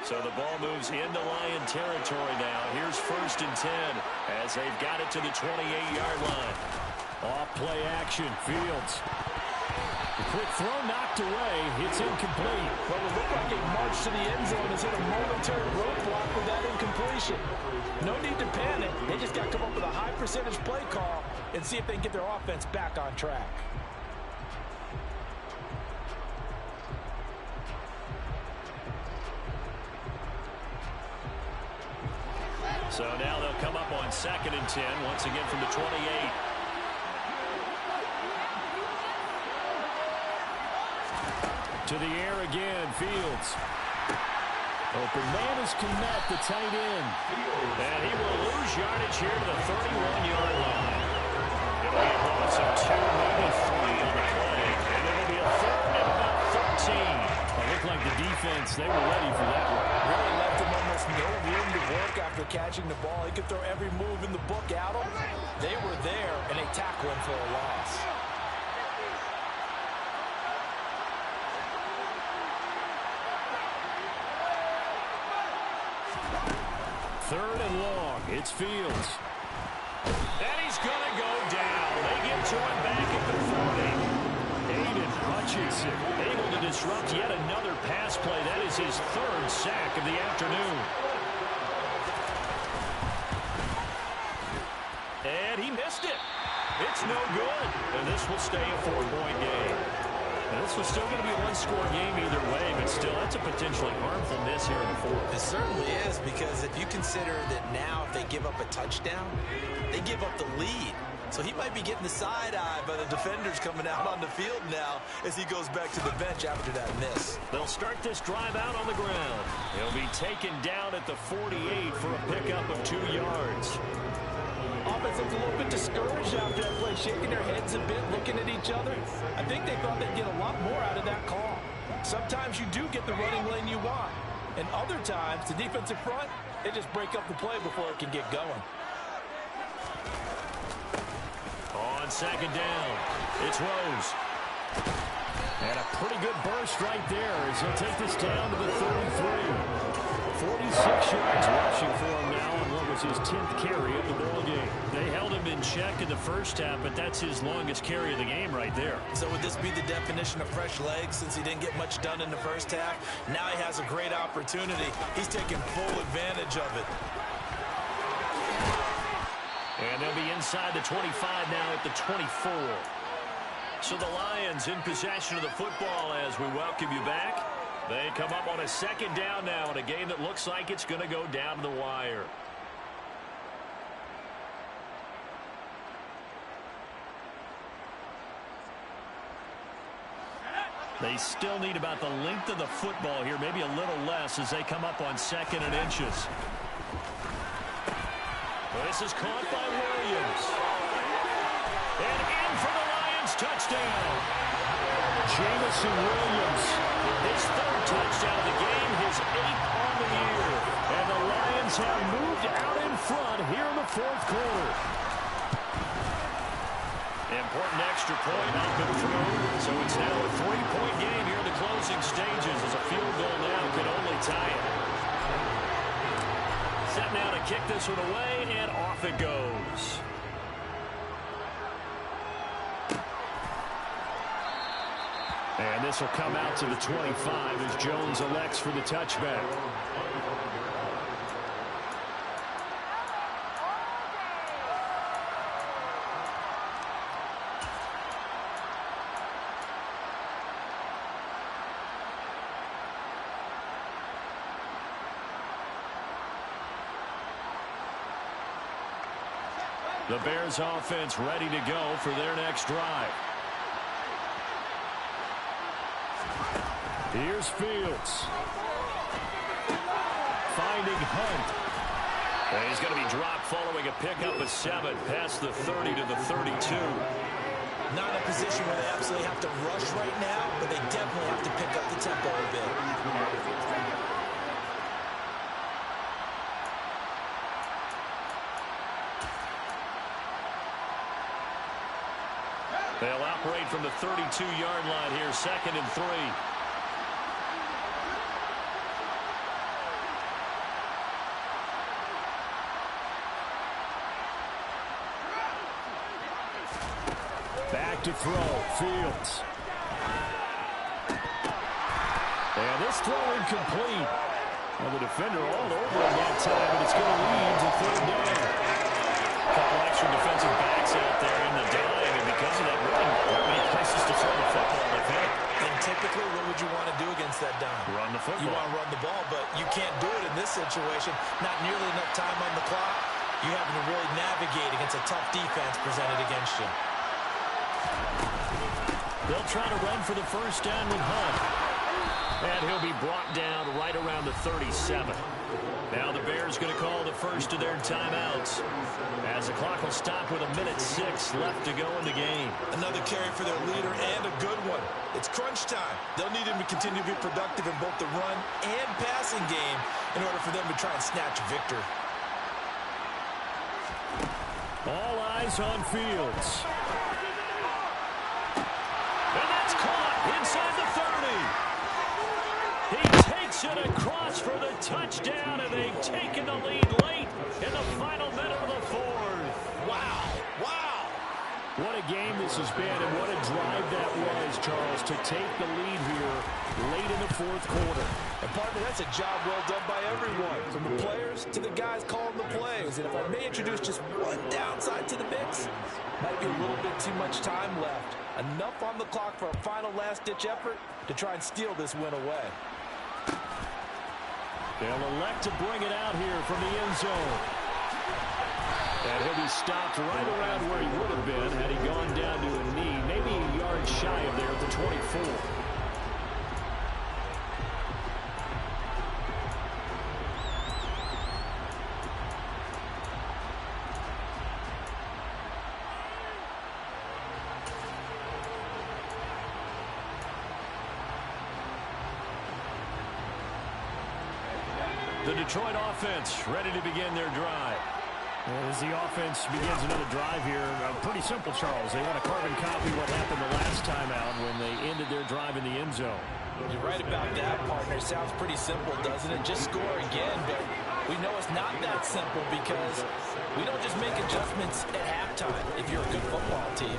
So the ball moves into Lion territory now. Here's first and 10 as they've got it to the 28-yard line. Off play action, Fields. The quick throw knocked away. It's incomplete. Well, it looked like a march to the end zone has hit a momentary roadblock with that incompletion. No need to panic. They just got to come up with a high percentage play call and see if they can get their offense back on track. So now they'll come up on second and 10, once again from the 28. To the air again, Fields. Open man is Kmet, the tight end. And he will lose yardage here to the 31-yard line. It'll be a loss of 2, maybe 3 on the play. And it'll be a third and about 13. It looked like the defense, they were ready for that one. Really left him almost no room to work after catching the ball. He could throw every move in the book at him. They were there, and they tackle him for a loss. Third and long. It's Fields. And he's going to go down. They get to him back at the 40. Aiden Hutchinson Able to disrupt yet another pass play. That is his third sack of the afternoon. And he missed it. It's no good. And this will stay a 4-point game. And this was still going to be a one-score game either way, but still, that's a potentially harmful miss here in the fourth. It certainly is, because if you consider that now if they give up a touchdown, they give up the lead. So he might be getting the side-eye by the defenders coming out on the field now as he goes back to the bench after that miss. They'll start this drive out on the ground. He'll be taken down at the 48 for a pickup of 2 yards. Offense looks a little bit discouraged after that play, shaking their heads a bit, looking at each other. I think they thought they'd get a lot more out of that call. Sometimes you do get the running lane you want, and other times, the defensive front, they just break up the play before it can get going. On second down, it's Rose. And a pretty good burst right there as he'll take this down to the 33. 46 yards rushing for him now on what was his 10th carry of the ball game. They held him in check in the first half, but that's his longest carry of the game right there. So would this be the definition of fresh legs since he didn't get much done in the first half? Now he has a great opportunity. He's taking full advantage of it. And they'll be inside the 25 now at the 24. So the Lions in possession of the football as we welcome you back. They come up on a second down now in a game that looks like it's going to go down to the wire. They still need about the length of the football here, maybe a little less as they come up on 2nd and inches. This is caught by Williams. And in for the Lions touchdown. Jamison Williams, his 3rd touchdown of the game, his 8th on the year. And the Lions have moved out in front here in the 4th quarter. Important extra point up and through. So it's now a 3-point game here in the closing stages as a field goal now can only tie it. Set now to kick this one away, and off it goes. And this will come out to the 25 as Jones elects for the touchback. The Bears offense ready to go for their next drive. Here's Fields. Finding Hunt. And he's going to be dropped following a pickup of 7 past the 30 to the 32. Not in a position where they absolutely have to rush right now, but they definitely have to pick up the tempo a bit. They'll operate from the 32-yard line here, 2nd and 3. Back to throw, Fields. And this throw incomplete. Well, the defender all over him that time, but it's going to lead to 3rd down. A couple extra defensive backs out there in the dime, and because of that, really not many places to throw the football, I think. And typically, what would you want to do against that dime? Run the football. You want to run the ball, but you can't do it in this situation. Not nearly enough time on the clock. You having to really navigate against a tough defense presented against you. They'll try to run for the first down with Hunt. And he'll be brought down right around the 37. Now the Bears going to call the first of their timeouts as the clock will stop with 1:06 left to go in the game. Another carry for their leader and a good one. It's crunch time. They'll need him to continue to be productive in both the run and passing game in order for them to try and snatch a victory. All eyes on Fields. And that's caught inside the 30. He takes it across for the touchdown, and they've taken the lead late in the final minute of the 4th. Wow. Wow. What a game this has been, and what a drive that was, Charles, to take the lead here late in the 4th quarter. And partner, that's a job well done by everyone, from the players to the guys calling the plays. And if I may introduce just one downside to the mix, might be a little bit too much time left. Enough on the clock for a final last-ditch effort to try and steal this win away. They'll elect to bring it out here from the end zone. And he'll be stopped right around where he would have been had he gone down to a knee, maybe a yard shy of there at the 24. The Detroit offense ready to begin their drive. As the offense begins another drive here, pretty simple, Charles. They want to carbon copy what happened the last time out when they ended their drive in the end zone. You're right about that, partner. Sounds pretty simple, doesn't it? Just score again, but We know it's not that simple because we don't just make adjustments at halftime if you're a good football team.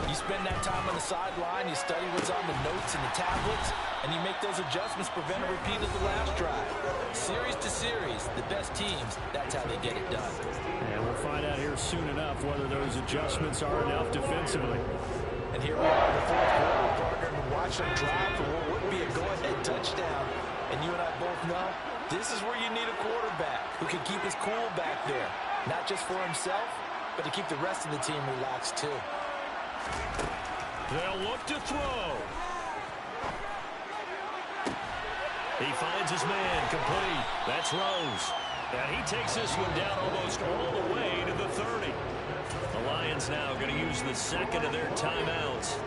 You spend that time on the sideline, you study what's on the notes and the tablets, and you make those adjustments, prevent a repeat of the last drive. Series to series, the best teams, that's how they get it done. And we'll find out here soon enough whether those adjustments are enough defensively. And here we are in the fourth quarter, partner, and watch them drive for what would be a go-ahead touchdown. And you and I both know this is where you need a quarterback who can keep his cool back there, not just for himself, but to keep the rest of the team relaxed too. They'll look to throw. He finds his man, complete. That's Rose. And he takes this one down almost all the way to the 30. The Lions now going to use the second of their timeouts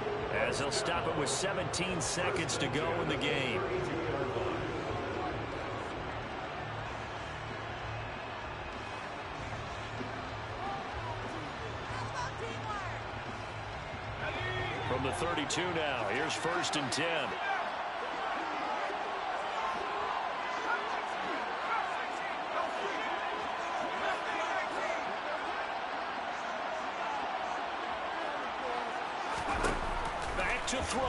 as they'll stop it with 17 seconds to go in the game. From the 32 now, here's 1st and 10. Back to throw.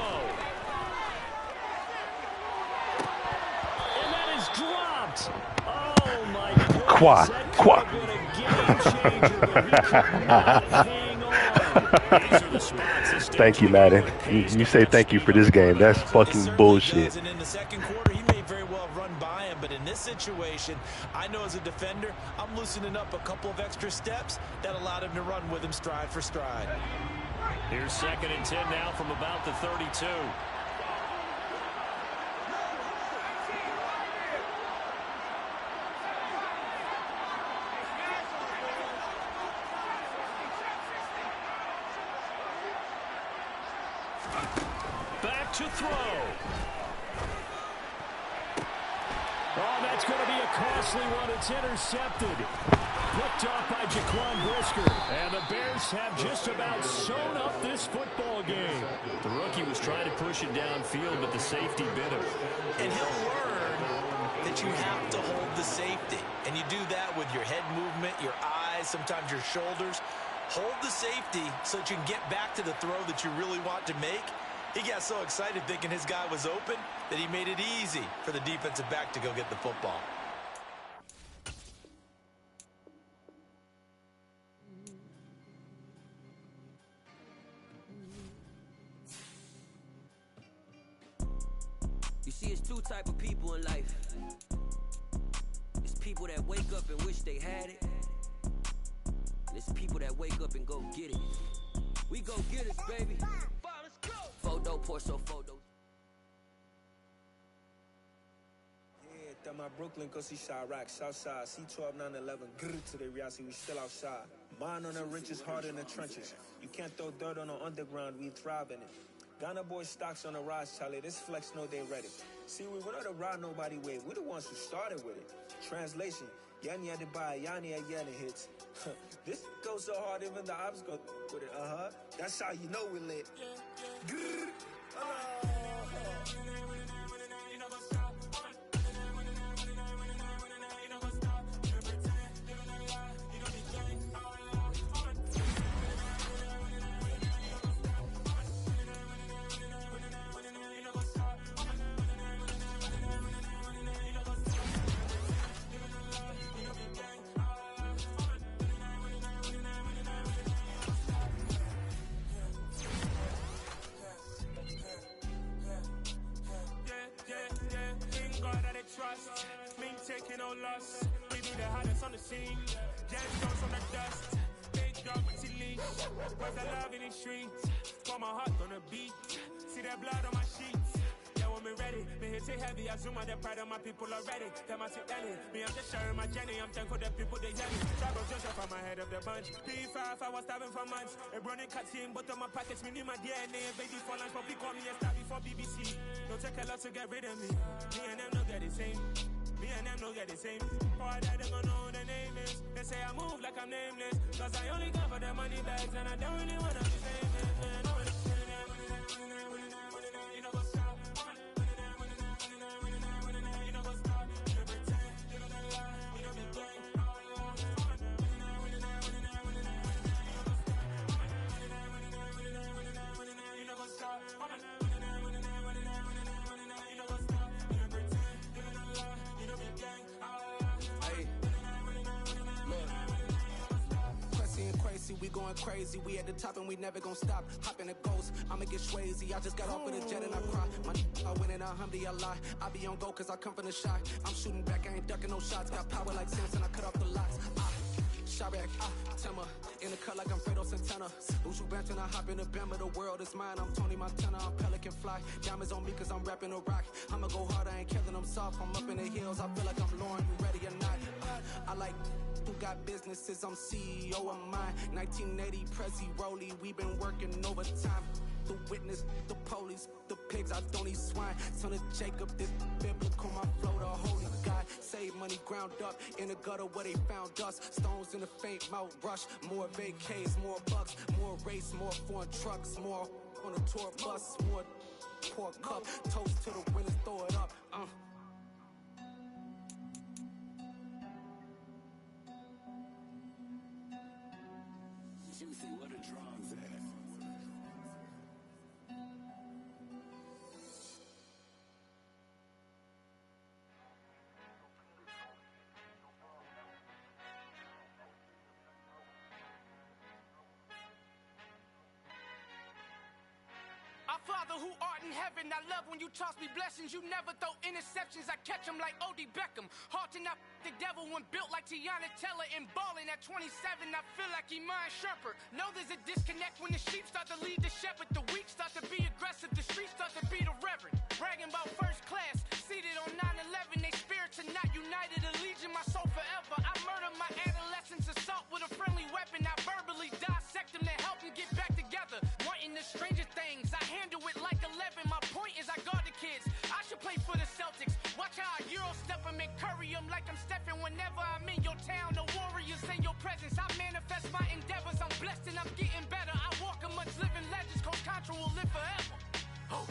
And that is dropped. Oh, my goodness. Quack. That could have been a game changer, but he could not hang on. These are the spots this Thank you, Madden. You say thank you for this game. That's fucking bullshit. And in the second quarter, he may very well run by him, but in this situation, I know as a defender, I'm loosening up a couple of extra steps that allowed him to run with him stride for stride. Here's 2nd and 10 now from about the 32. Back to throw. Oh, that's going to be a costly one. It's intercepted. Picked off by Jaquan Brisker. And the Bears have just about sewn up this football game. The rookie was trying to push it downfield, but the safety bit him. And he'll learn that you have to hold the safety. And you do that with your head movement, your eyes, sometimes your shoulders. Hold the safety so that you can get back to the throw that you really want to make. He got so excited thinking his guy was open that he made it easy for the defensive back to go get the football. You see, it's two type of people in life. It's people that wake up and wish they had it. And it's people that wake up and go get it. We go get it, baby. Photo, Porso, photo. Yeah, that my Brooklyn, go see Chirac, Southside, C12, 911, grrr to the reality, we still outside. Mine on the richest, heart in the trenches. You can't throw dirt on the underground, we thrive in it. Ghana boys stocks on the rise, Charlie. This flex know they ready. See, we're not the ride nobody wave. We're the ones who started with it. Translation: Yanni had to buy Yanni at Yanni hits. This goes so hard, even the ops go with it. That's how you know we lit. Grrr. Trust, me taking no loss. We be the hottest on the scene. Gemstones from the dust. Big dog with leash. Where's the love in the streets? Got my heart on the beat. See that blood on my sheets. Yeah, when me ready, me hit it heavy. I zoom out the pride of my people already. Them I see Ellie. Me, I'm just sharing my journey. I'm thankful that people they yelling. Travel Joseph on my head of the bunch. P5, I was starving for months. A running cut team, but on my pockets, me need my DNA. Baby for lunch, but we call me a star before BBC. Don't take a lot to get rid of me. Me and them don't get the same. Me and them don't get the same. All that they gonna know the name is. They say I move like I'm nameless. Cause I only got for the money bags and I don't really wanna be famous. You know what's up? You know what's up? You know pretend. You know lie. You know be going crazy. We at the top and we never gonna stop. Hop in a ghost, I'ma get Swayze. I just got off with a jet and I cry. I win in a Humvee, I lie. I be on go cause I come from the shot. I'm shooting back, I ain't ducking no shots. Got power like Samson, I cut off the locks. Chirac, Timmer, in the cut like I'm Fredo Santana. Uju Banton, I hop in the Bama, the world is mine. I'm Tony Montana, I'm Pelican Fly. Diamonds on me cause I'm rapping a rock. I'ma go hard, I ain't killing them soft. I'm up in the hills, I feel like I'm Lauren, you ready or not? I like who got businesses, I'm CEO of mine. 1980 Prezi Rolly, we been working overtime. The witness, the police, the pigs, I don't eat swine. Son of Jacob, this biblical, my flow, the holy God. Save money ground up in the gutter where they found us. Stones in the faint mouth rush. More vacays, more bucks, more race, more foreign trucks, more on a tour bus, more pork cup. Toast to the winners, throw it up. Juicy, what a drums at. Our Father who art in heaven, I love when you toss me blessings. You never throw interceptions, I catch them like O.D. Beckham. Hard to not the devil when built like Tiana Teller and balling at 27. I feel like Iman Shumpert. Know there's a disconnect when the sheep start to lead the shepherd. The weak start to be aggressive, the streets start to be the reverend. Bragging about first class, seated on 9/11. They spirits are not united, a legion, my soul forever. I murder my adolescence, assault with a friendly weapon. I verbally dissect them to help them get back together. Wanting the stranger things, I handle it like 11. My point is I guard the kids. I should play for the Celtics. Watch how I Euro step them and curry them like I'm stepping. Whenever I'm in your town, the warriors in your presence. I manifest my endeavors. I'm blessed and I'm getting better. I walk amongst living legends. Coach Contra will live forever. Oh.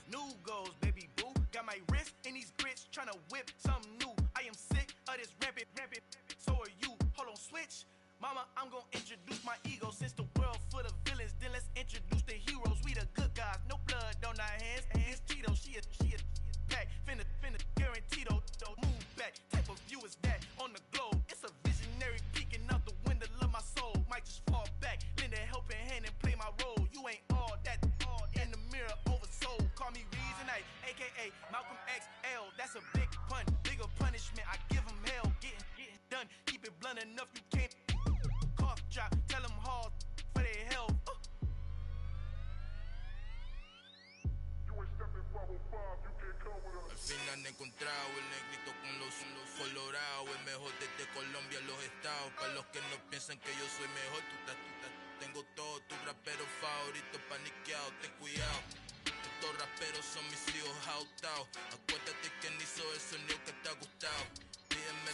New goals, baby boo. Got my wrist in these grits, tryna whip something new. I am sick of this rampant. So are you. Hold on, switch. Mama, I'm gonna introduce my ego. Since the world full of villains, then let's introduce the heroes. We the good guys, no blood on our hands. Hands Tito, she a pack. Finna guarantee though. Move back. Type of view is that on the globe. It's a visionary peeking out the window of my soul. Might just fall back, lend a helping hand and play my role. You ain't all that. In the mirror, oversold. Call me Reason A, aka Malcolm XL. That's a big pun, bigger punishment. I give him hell, getting done. Keep it blunt enough, you can't. Cough drop, tell them hard for their health. Al fin han encontrado el negrito con los colorados, el mejor desde Colombia, los estados. Para los que no piensan que yo soy mejor, tengo todo, tu rapero favorito paniqueado, ten cuidado. Estos raperos son mis hijos jautados. Acuérdate que ni hizo el sonido que te ha gustado. Pídeme